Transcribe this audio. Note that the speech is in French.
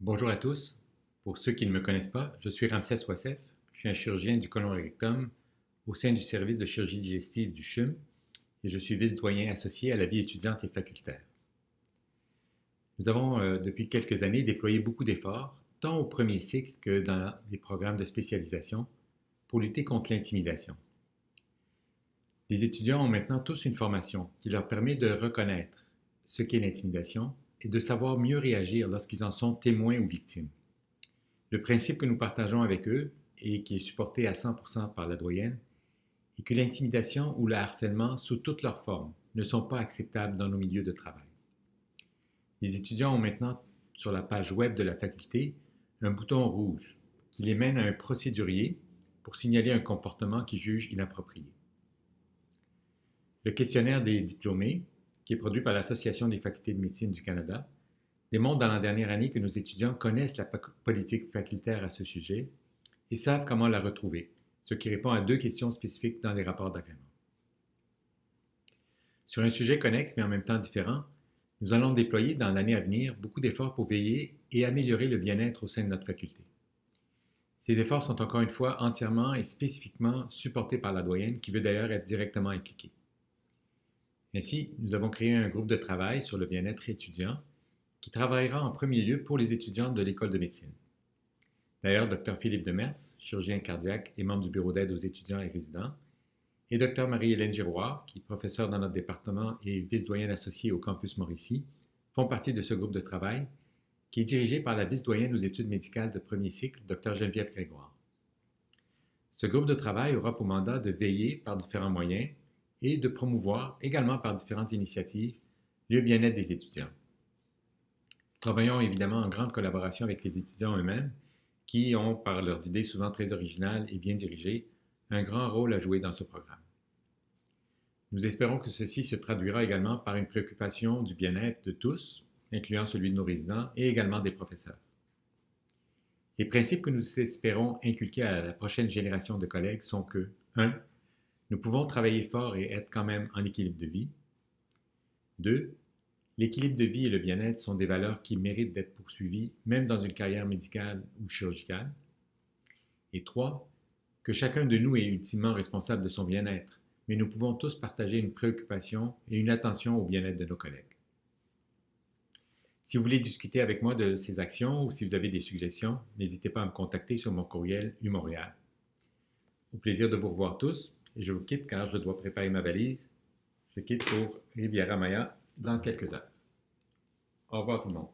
Bonjour à tous. Pour ceux qui ne me connaissent pas, je suis Ramsès Ouassef. Je suis un chirurgien du côlon rectum au sein du service de chirurgie digestive du CHUM et je suis vice-doyen associé à la vie étudiante et facultaire. Nous avons depuis quelques années déployé beaucoup d'efforts, tant au premier cycle que dans les programmes de spécialisation, pour lutter contre l'intimidation. Les étudiants ont maintenant tous une formation qui leur permet de reconnaître ce qu'est l'intimidation et de savoir mieux réagir lorsqu'ils en sont témoins ou victimes. Le principe que nous partageons avec eux, et qui est supporté à 100% par la doyenne, est que l'intimidation ou le harcèlement, sous toutes leurs formes, ne sont pas acceptables dans nos milieux de travail. Les étudiants ont maintenant, sur la page web de la faculté, un bouton rouge qui les mène à un procédurier pour signaler un comportement qu'ils jugent inapproprié. Le questionnaire des diplômés, qui est produit par l'Association des facultés de médecine du Canada, démontre dans la dernière année que nos étudiants connaissent la politique facultaire à ce sujet et savent comment la retrouver, ce qui répond à 2 questions spécifiques dans les rapports d'agrément. Sur un sujet connexe mais en même temps différent, nous allons déployer dans l'année à venir beaucoup d'efforts pour veiller et améliorer le bien-être au sein de notre faculté. Ces efforts sont encore une fois entièrement et spécifiquement supportés par la doyenne qui veut d'ailleurs être directement impliquée. Ainsi, nous avons créé un groupe de travail sur le bien-être étudiant qui travaillera en premier lieu pour les étudiants de l'école de médecine. D'ailleurs, Dr Philippe Demers, chirurgien cardiaque et membre du bureau d'aide aux étudiants et résidents, et Dr Marie-Hélène Giroir, qui est professeure dans notre département et vice-doyenne associée au campus Mauricie, font partie de ce groupe de travail qui est dirigé par la vice-doyenne aux études médicales de premier cycle, Dr Geneviève Grégoire. Ce groupe de travail aura pour mandat de veiller par différents moyens et de promouvoir également par différentes initiatives le bien-être des étudiants. Travaillons évidemment en grande collaboration avec les étudiants eux-mêmes qui ont, par leurs idées souvent très originales et bien dirigées, un grand rôle à jouer dans ce programme. Nous espérons que ceci se traduira également par une préoccupation du bien-être de tous, incluant celui de nos résidents et également des professeurs. Les principes que nous espérons inculquer à la prochaine génération de collègues sont que 1. Nous pouvons travailler fort et être quand même en équilibre de vie. 2. L'équilibre de vie et le bien-être sont des valeurs qui méritent d'être poursuivies, même dans une carrière médicale ou chirurgicale. Et 3. Que chacun de nous est ultimement responsable de son bien-être, mais nous pouvons tous partager une préoccupation et une attention au bien-être de nos collègues. Si vous voulez discuter avec moi de ces actions ou si vous avez des suggestions, n'hésitez pas à me contacter sur mon courriel umontréal. Au plaisir de vous revoir tous, et je vous quitte car je dois préparer ma valise. Je quitte pour Riviera-Maya dans quelques heures. Au revoir tout le monde.